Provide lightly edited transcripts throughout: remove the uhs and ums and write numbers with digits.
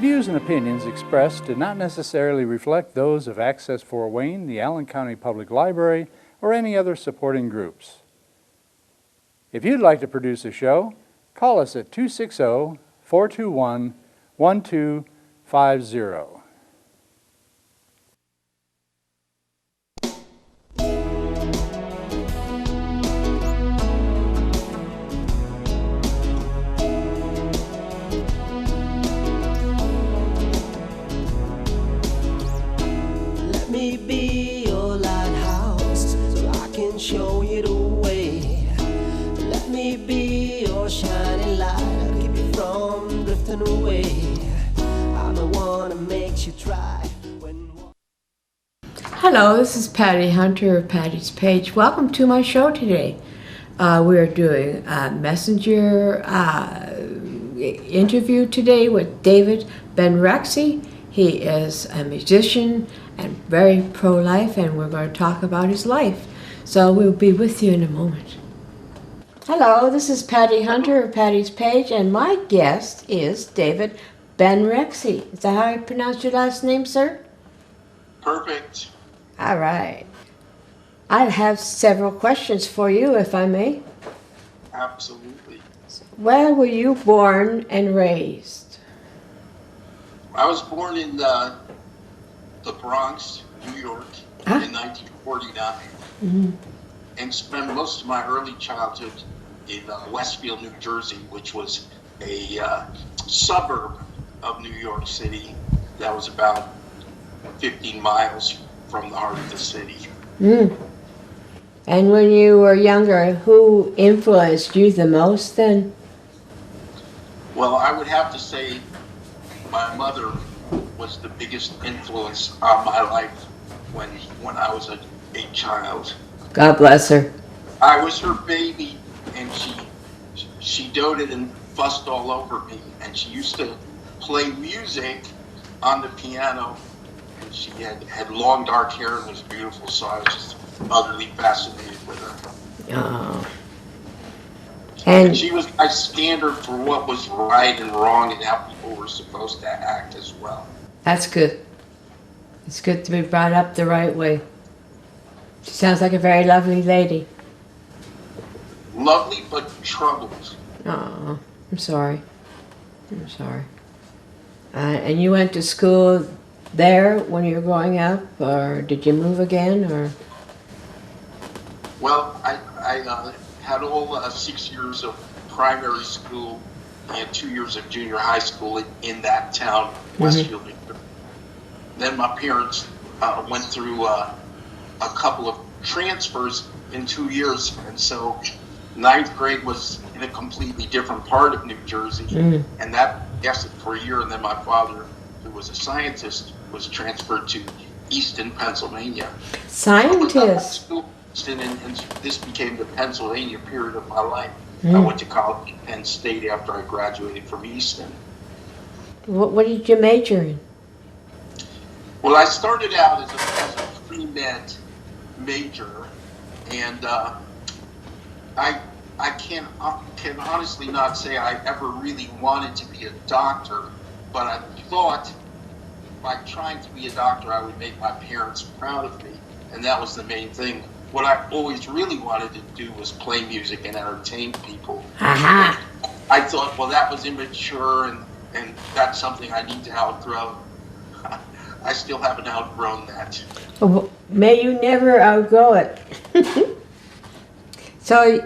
views and opinions expressed do not necessarily reflect those of Access Fort Wayne, the Allen County Public Library, or any other supporting groups. If you'd like to produce a show, call us at 260-421-1250. Let me be your lighthouse so I can show you the way. Let me be your shining light, I'll keep you from drifting away. I'm the one that makes you try when... Hello, this is Patty Hunter of Patty's Page. Welcome to my show today. We're doing a messenger interview today with David Benrexi. He is a musician and very pro-life, and we're going to talk about his life. So we'll be with you in a moment. Hello, this is Patty Hunter of Patty's Page, and my guest is David Benrexi. Is that how you pronounce your last name, sir? Perfect. All right. I have several questions for you, if I may. Absolutely. Where were you born and raised? I was born in the Bronx, New York, in 1949, and spent most of my early childhood in Westfield, New Jersey, which was a suburb of New York City that was about 15 miles from the heart of the city. And when you were younger, who influenced you the most then? Well, I would have to say my mother was the biggest influence on my life when I was a child. God bless her. I was her baby, and she doted and fussed all over me, and she used to play music on the piano, and she had long dark hair and was beautiful, so I was just utterly fascinated with her. Oh. And she was my standard for what was right and wrong and how people were supposed to act as well. That's good. It's good to be brought up the right way. She sounds like a very lovely lady. Lovely, but troubled. Oh, I'm sorry. I'm sorry. And you went to school there when you were growing up, or did you move again, or? Well, I had all 6 years of primary school and 2 years of junior high school in that town, Westfield. Then my parents went through a couple of transfers in 2 years, and so ninth grade was in a completely different part of New Jersey, and that lasted for a year. And then my father, who was a scientist, was transferred to Easton, Pennsylvania. Scientist? And this became the Pennsylvania period of my life. I went to college at Penn State after I graduated from Easton. What did you major in? Well, I started out as a pre-med major, and I can honestly not say I ever really wanted to be a doctor, but I thought by trying to be a doctor I would make my parents proud of me, and that was the main thing. What I always really wanted to do was play music and entertain people. Aha. I thought, well, that was immature, and that's something I need to outgrow. I still haven't outgrown that. Well, may you never outgrow it. So,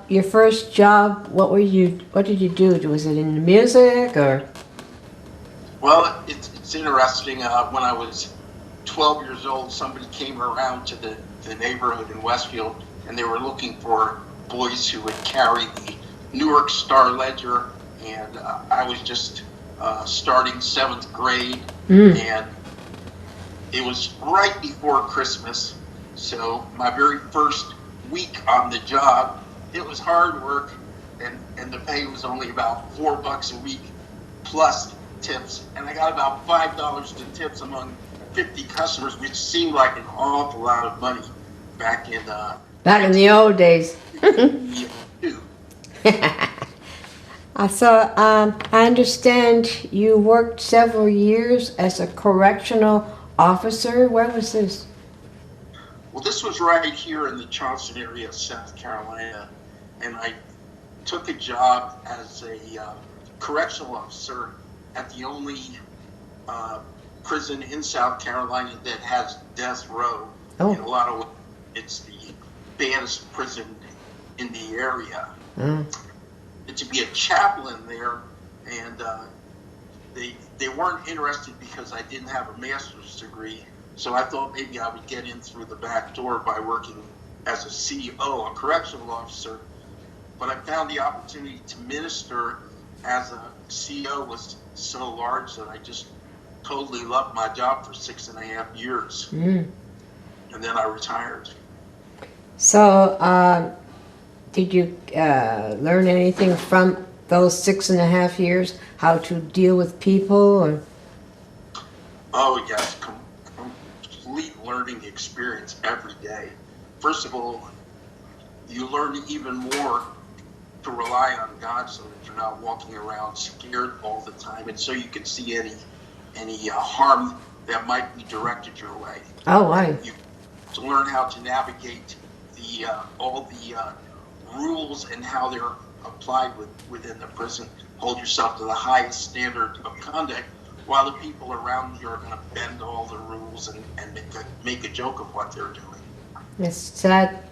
your first job, what did you do? Was it in the music, or? Well, it's interesting. When I was 12 years old, somebody came around to the neighborhood in Westfield, and they were looking for boys who would carry the Newark Star Ledger, and I was just starting 7th grade, and it was right before Christmas, so my very first week on the job, it was hard work, and the pay was only about $4 a week plus tips, and I got about $5 to tips among 50 customers, which seemed like an awful lot of money back in the old days. I understand you worked several years as a correctional officer. Where was this? Well, this was right here in the Charleston area of South Carolina, and I took a job as a correctional officer at the only prison in South Carolina that has death row. Oh. In a lot of ways, it's the baddest prison in the area. Mm. And to be a chaplain there, and they weren't interested because I didn't have a master's degree. So I thought maybe I would get in through the back door by working as a CO, a correctional officer. But I found the opportunity to minister as a CO was so large that I just totally loved my job for 6.5 years. Mm. And then I retired. So, did you learn anything from those 6.5 years? How to deal with people? Or? Oh, yes. Complete learning experience every day. First of all, you learn even more to rely on God so that you're not walking around scared all the time, and so you can see any harm that might be directed your way. Oh, why? You to learn how to navigate the all the rules and how they're applied within the prison. Hold yourself to the highest standard of conduct, while the people around you are going to bend all the rules and make a joke of what they're doing. It's sad,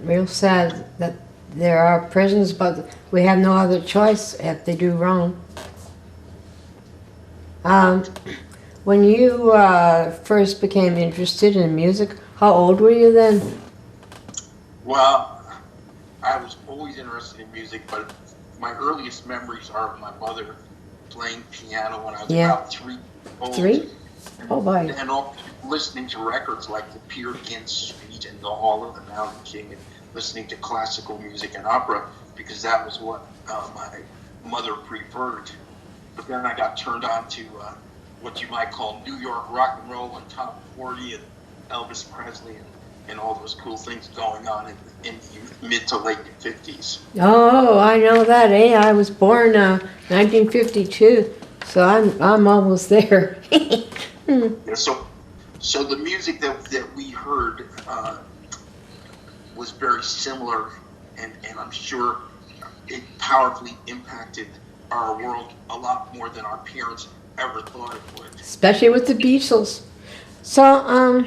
real sad that there are prisons, but we have no other choice if they do wrong. When you first became interested in music, how old were you then? Well, I was always interested in music, but my earliest memories are of my mother playing piano when I was about 3 years old. 3? Oh, boy. And all, listening to records like the Peer Gynt Suite and the Hall of the Mountain King, and listening to classical music and opera, because that was what my mother preferred. But then I got turned on to what you might call New York rock and roll and top 40 and Elvis Presley and all those cool things going on in the mid to late 50s. Oh, I know that. I was born 1952, so I'm almost there. Yeah, so the music that we heard was very similar, and I'm sure it powerfully impacted our world a lot more than our parents ever thought it would. Especially with the Beatles. So,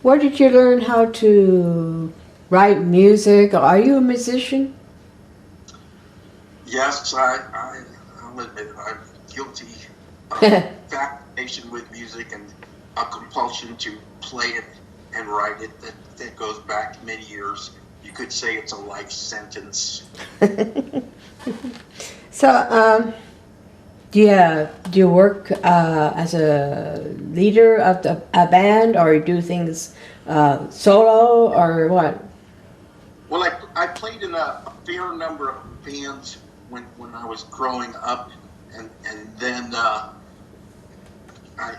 where did you learn how to write music? Are you a musician? Yes, I'll admit it. I'm guilty of fascination with music and a compulsion to play it and write it that goes back many years. You could say it's a life sentence. So, do you work as a leader of a band, or do things solo, or what? Well, I played in a fair number of bands when I was growing up, and then I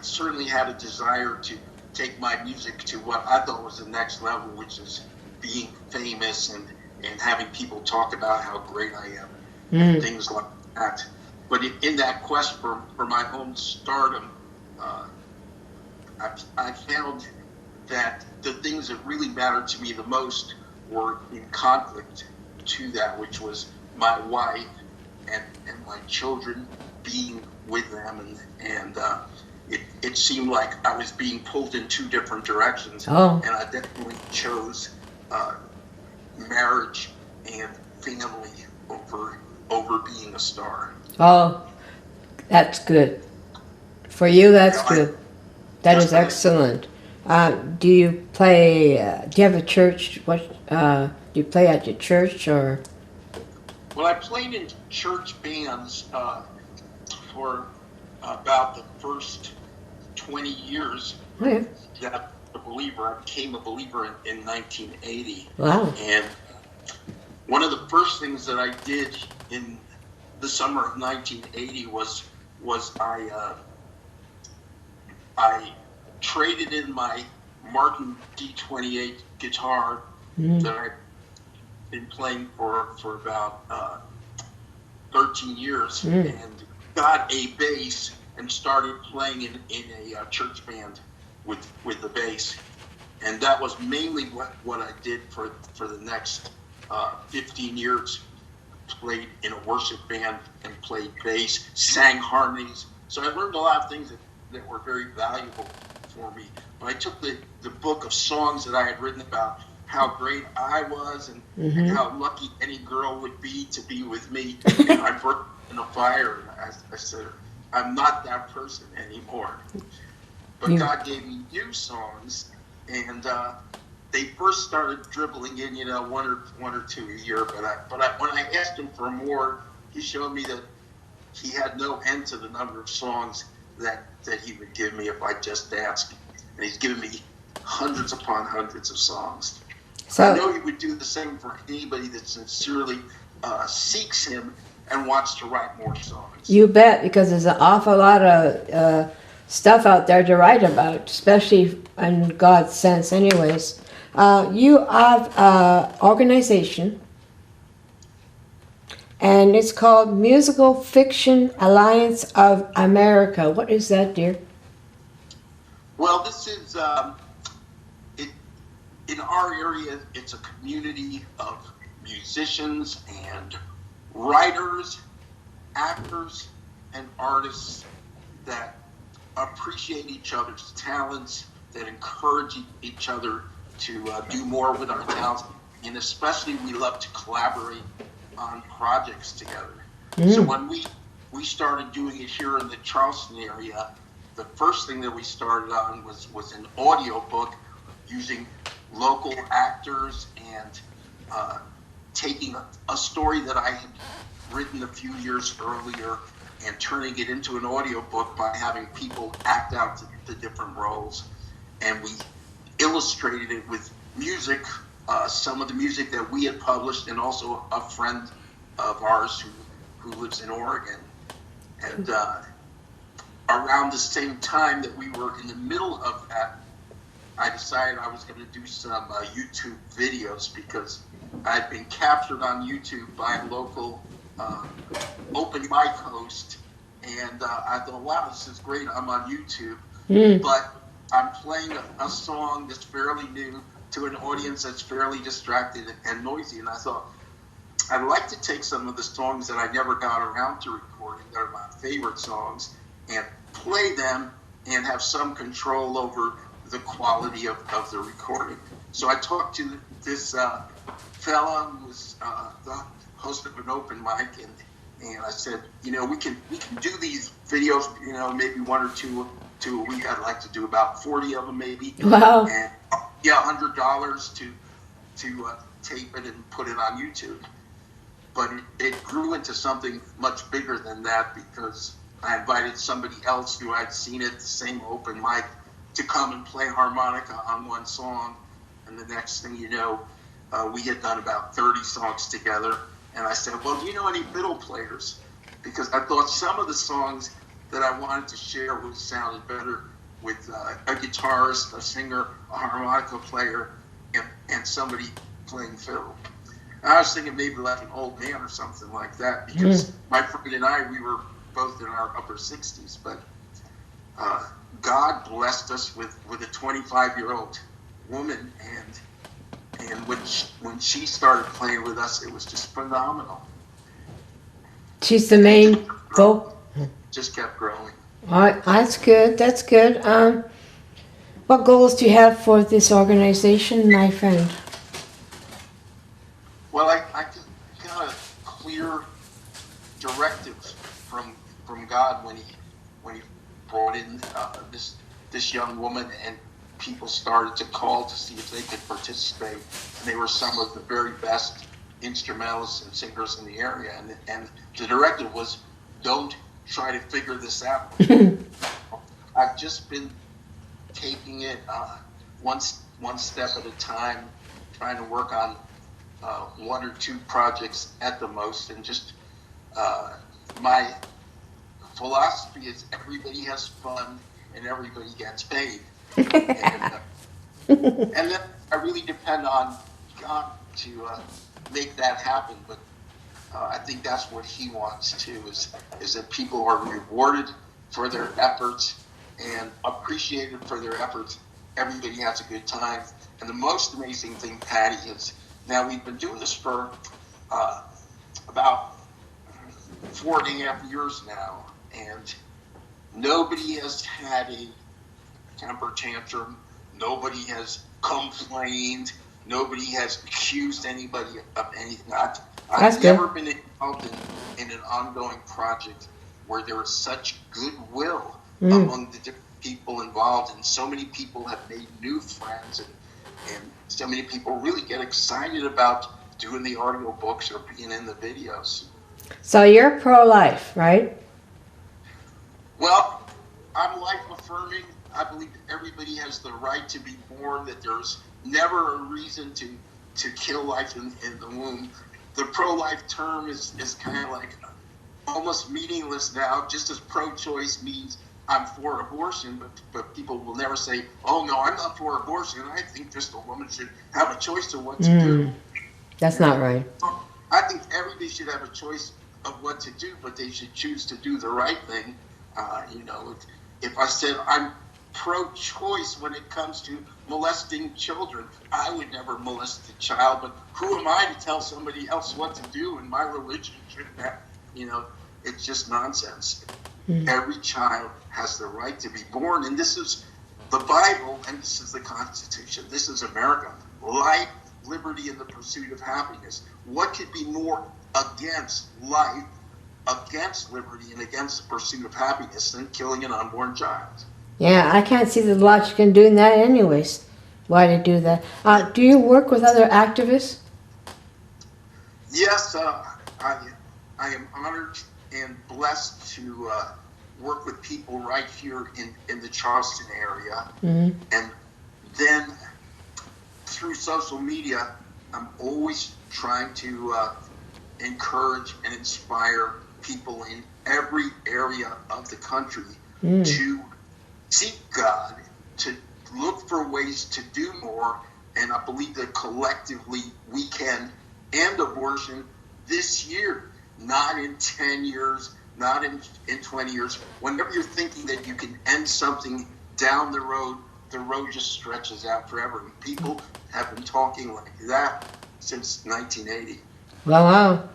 certainly had a desire to take my music to what I thought was the next level, which is being famous and having people talk about how great I am and things like that. But in that quest for my own stardom, I found that the things that really mattered to me the most were in conflict to that, which was my wife and my children, being with them, and it seemed like I was being pulled in two different directions, and I definitely chose marriage and family over being a star. Oh, that's good. For you, that's good. That is excellent. Do you play? Do you have a church? What do you play at your church, or? Well, I played in church bands for about the first 20 years. Okay. That I became a believer in 1980. Wow. And one of the first things that I did in the summer of 1980 was I traded in my Martin D28 guitar that I've been playing for about 13 years and got a bass and started playing in a church band with the bass. And that was mainly what I did for the next 15 years. Played in a worship band and played bass, sang harmonies. So I learned a lot of things that were very valuable for me. When I took the book of songs that I had written about how great I was and how lucky any girl would be to be with me, and I burnt in a fire. And I said, I'm not that person anymore. But God gave me new songs, and they first started dribbling in, one or two a year. But when I asked him for more, he showed me that he had no end to the number of songs that he would give me if I just asked. And he's given me hundreds upon hundreds of songs. So I know he would do the same for anybody that sincerely seeks him and wants to write more songs. You bet, because there's an awful lot of stuff out there to write about, especially in God's sense anyways. You have an organization, and it's called Musical Fiction Alliance of America. What is that, dear? Well, this is, in our area, it's a community of musicians and writers, actors, and artists that appreciate each other's talents, that encourage each other to do more with our talents, and especially we love to collaborate on projects together. So when we started doing it here in the Charleston area, the first thing that we started on was an audio book using local actors and taking a story that I had written a few years earlier and turning it into an audio book by having people act out the different roles. And we illustrated it with music, some of the music that we had published, and also a friend of ours who lives in Oregon. And around the same time that we were in the middle of that, I decided I was going to do some YouTube videos because I had been captured on YouTube by a local open mic host. And I thought, wow, this is great. I'm on YouTube. But I'm playing a song that's fairly new to an audience that's fairly distracted and noisy. And I thought, I'd like to take some of the songs that I never got around to recording, that are my favorite songs, and play them and have some control over the quality of the recording. So I talked to this fella who was the host of an open mic, and I said, we can do these videos, maybe one or two a week. I'd like to do about 40 of them maybe. Wow. And $100 to tape it and put it on YouTube. But it grew into something much bigger than that, because I invited somebody else who I'd seen at the same open mic to come and play harmonica on one song. And the next thing you know, we had done about 30 songs together. And I said, well, do you know any fiddle players? Because I thought some of the songs that I wanted to share would sound better with a guitarist, a singer, a harmonica player, and somebody playing fiddle. And I was thinking maybe like an old man or something like that, because my friend and I, we were both in our upper 60s. But God blessed us with a 25-year-old woman, and when she started playing with us, it was just phenomenal. She's the main vocal. Just kept growing. All right, that's good. That's good. What goals do you have for this organization, my friend? Well, I got a clear directive from God when he brought in this young woman, and people started to call to see if they could participate. And they were some of the very best instrumentalists and singers in the area. And the directive was, don't try to figure this out. I've just been taking it one step at a time, trying to work on one or two projects at the most, and just my philosophy is everybody has fun and everybody gets paid. And then I really depend on God to make that happen. But I think that's what he wants too, is that people are rewarded for their efforts and appreciated for their efforts. Everybody has a good time. And the most amazing thing, Patty, is now we've been doing this for about 4.5 years now, and nobody has had a temper tantrum. Nobody has complained. Nobody has accused anybody of anything. I've never been involved in an ongoing project where there is such goodwill among the different people involved, and so many people have made new friends, and so many people really get excited about doing the audio books or being in the videos. So you're pro-life, right? Well, I'm life affirming. I believe that everybody has the right to be born, that there's never a reason to kill life in the womb. The pro-life term is kind of like almost meaningless now, just as pro-choice means I'm for abortion, but people will never say, oh no, I'm not for abortion. I think just a woman should have a choice of what to do. That's not right. I think everybody should have a choice of what to do, but they should choose to do the right thing. If I said I'm pro-choice when it comes to molesting children, I would never molest a child, but who am I to tell somebody else what to do? And my religion shouldn't have, it's just nonsense. Every child has the right to be born, and this is the Bible, and this is the Constitution. This is America. Life, liberty, and the pursuit of happiness. What could be more against life, against liberty, and against the pursuit of happiness than killing an unborn child? Yeah, I can't see the logic in doing that anyways. Why to do that? Do you work with other activists? Yes, I am honored and blessed to work with people right here in the Charleston area. And then through social media, I'm always trying to encourage and inspire people in every area of the country to seek God, to look for ways to do more, and I believe that collectively we can end abortion this year, not in 10 years, not in 20 years. Whenever you're thinking that you can end something down the road just stretches out forever. And people have been talking like that since 1980. Wow.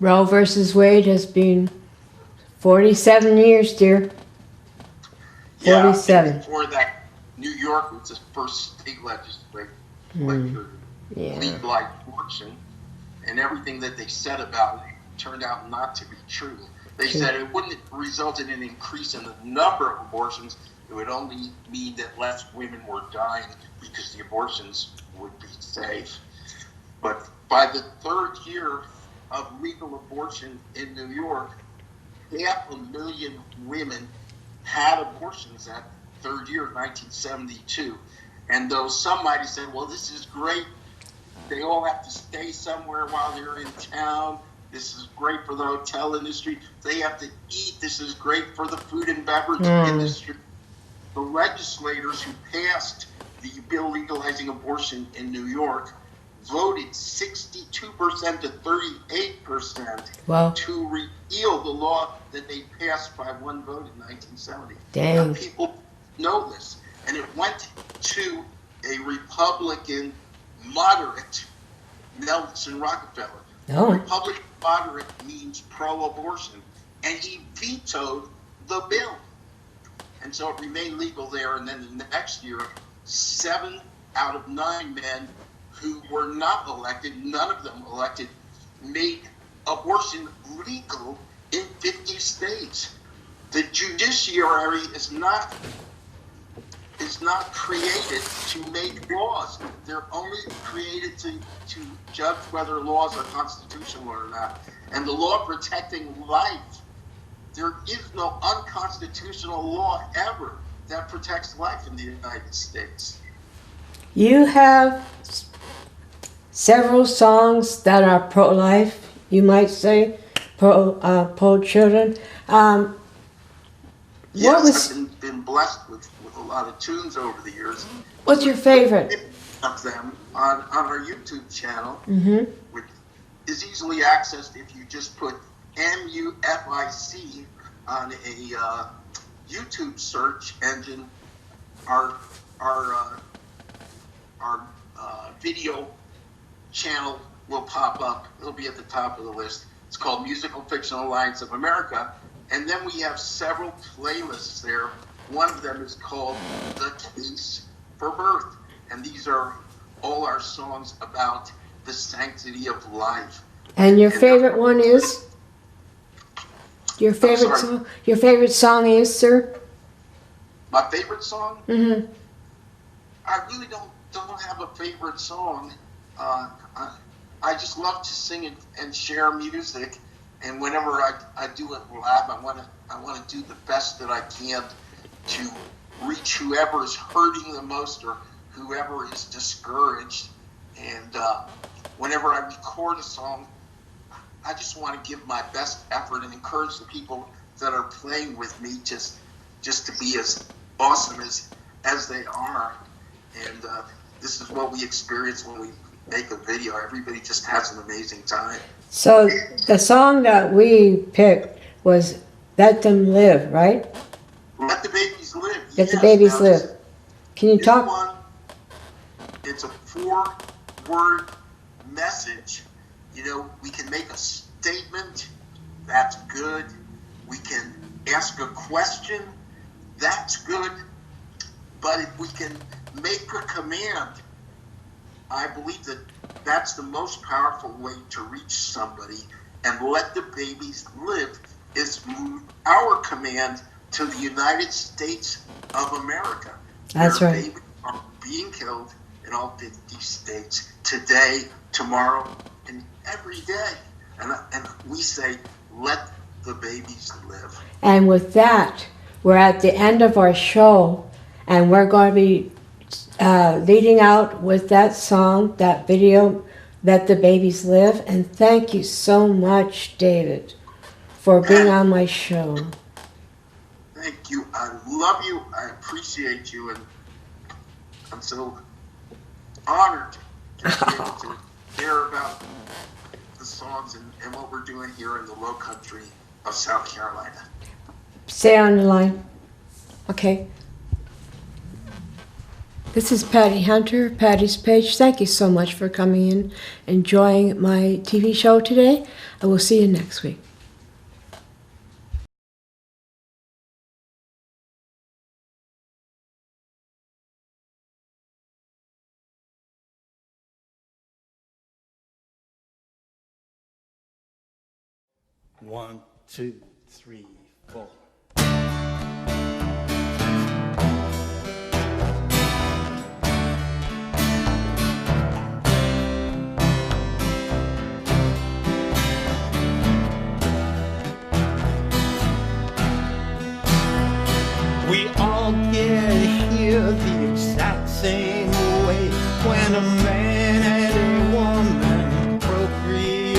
Roe versus Wade has been 47 years, dear. 47. Yeah, before that, New York was the first state legislature to legalize abortion, and everything that they said about it turned out not to be true. They said it wouldn't result in an increase in the number of abortions. It would only mean that less women were dying because the abortions would be safe. But by the third year of legal abortion in New York, 500,000 women had abortions that third year of 1972. And though some might have said, well, this is great, they all have to stay somewhere while they're in town. This is great for the hotel industry. They have to eat. This is great for the food and beverage industry. The legislators who passed the bill legalizing abortion in New York voted 62% to 38% to repeal the law that they passed by one vote in 1970. Dang. Now, people know this. And it went to a Republican moderate, Nelson Rockefeller. Oh. Republican moderate means pro-abortion. And he vetoed the bill. And so it remained legal there. And then the next year, 7 out of 9 men who were not elected, none of them elected, made abortion legal in 50 states. The judiciary is not created to make laws. They're only created to judge whether laws are constitutional or not. And the law protecting life, there is no unconstitutional law ever that protects life in the United States. You have several songs that are pro-life, you might say, pro-children. Yes, I've been blessed with a lot of tunes over the years. What's your favorite? of them on our YouTube channel, Mm-hmm. which is easily accessed if you just put MUFIC on a YouTube search engine. Our video channel will pop up. It'll be at the top of the list. It's called Musical Fiction Alliance of America. And then we have several playlists there. One of them is called The Case for Birth. And these are all our songs about the sanctity of life. And your favorite one is? Your favorite sorry? song? Your favorite song is, sir? My favorite song? Mm-hmm. I really don't have a favorite song. I just love to sing and share music, and whenever I do it live, I want to do the best that I can to reach whoever is hurting the most or whoever is discouraged. And whenever I record a song, I just want to give my best effort and encourage the people that are playing with me just to be as awesome as they are. And this is what we experience when we make a video. Everybody just has an amazing time. So the song that we picked was Let Them Live, right? Let the babies live. Let the Yes. babies Now, live. Can you this talk? one, it's a 4-word message. You know, we can make a statement. That's good. We can ask a question. That's good. But if we can make a command, I believe that that's the most powerful way to reach somebody. And let the babies live is our command to the United States of America. That's Where right. babies are being killed in all 50 states today, tomorrow, and every day. And we say, let the babies live. And with that, we're at the end of our show, and we're going to be leading out with that song, that video, Let the Babies Live. And thank you so much, David, for being on my show. Thank you. I love you. I appreciate you. And I'm so honored to be able to hear about the songs and what we're doing here in the low country of South Carolina. Stay on the line. Okay. This is Patty Hunter, Patty's Page. Thank you so much for coming in, enjoying my TV show today. I will see you next week. One, two, three, four. We all get here the exact same way when a man and a woman procreate.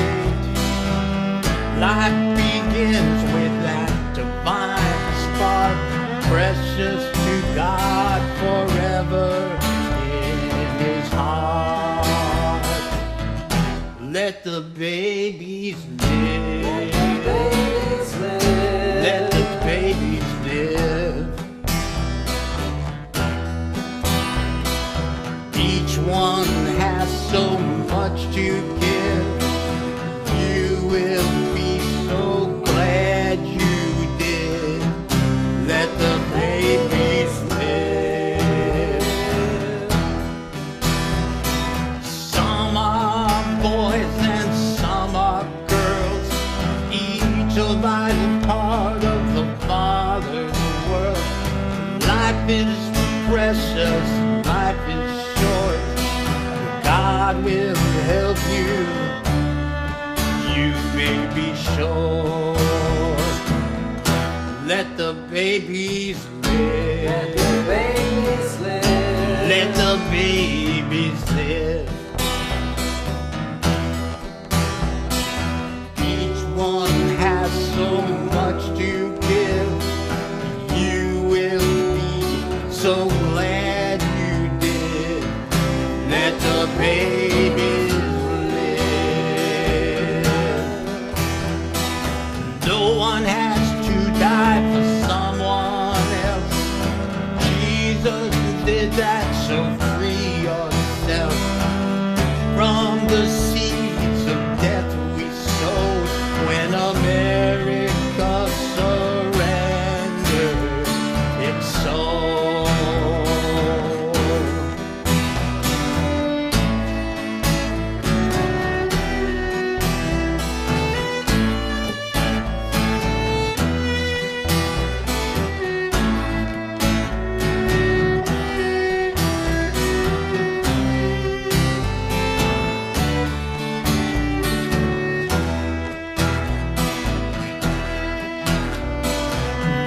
Life begins with that divine spark, precious to God forever in His heart. Let the babies live. Let the babies live. Each one has so much to give. You will be so glad you did. Let the babies live. Some are boys and some are girls. Each a vital part of the Father's world. Life is precious, life is short. God will help you, you may be sure. Let the babies live. Let the babies live. Let the babies live. Each one has so much to give. You will be so glad you did. Let one has to die for someone else. Jesus did that, so free yourself from the seeds of death we sowed when America surrendered its soul.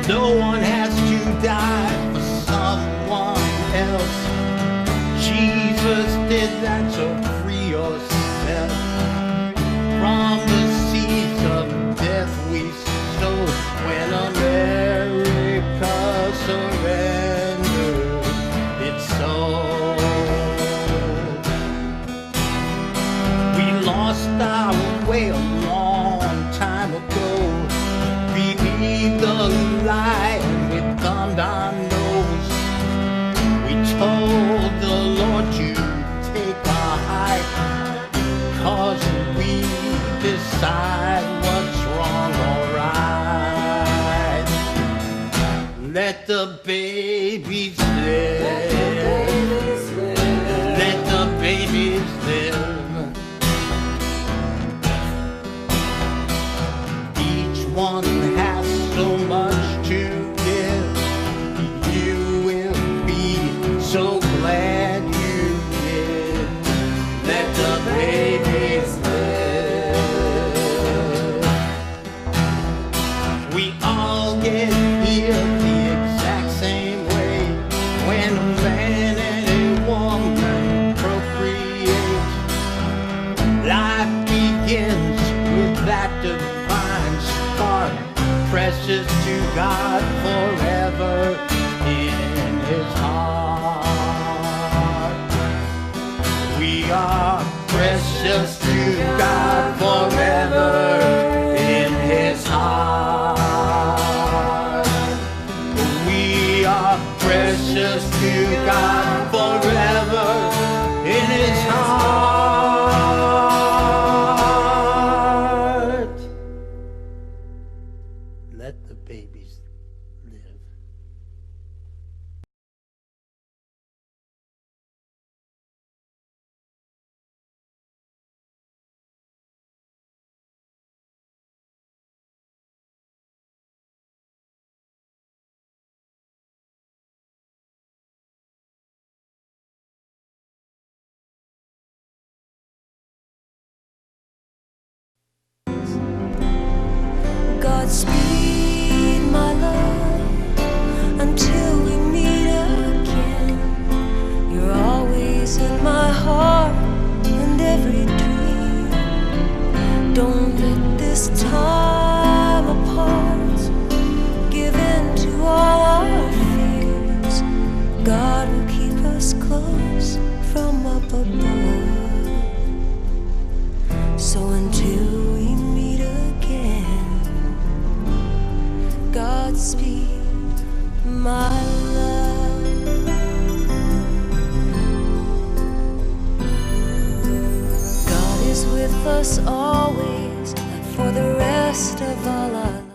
No one has to die for someone else. Jesus did that, so free yourself from the seeds of death we sowed when America surrendered its soul. We lost our way a long time ago. Beneath the lie and we thumbed our nose. We told the Lord to take our hike, 'cause we decide what's wrong or right. Let the babies live. Let the babies live. Each one has so much to give. You will be so glad you did. Let the babies live. We all get here the exact same way when a man and a woman procreate. Life begins with that divine spark, precious to God forever in His heart. We are precious to God forever in His heart. We are precious to God forever in His heart. Let the babies live. Godspeed, my love, until we meet again. You're always in my heart and every dream. Don't let this time apart give in to all our fears. God will keep us close from up above. So until we meet again, Godspeed, my love. God is with us always for the rest of our lives.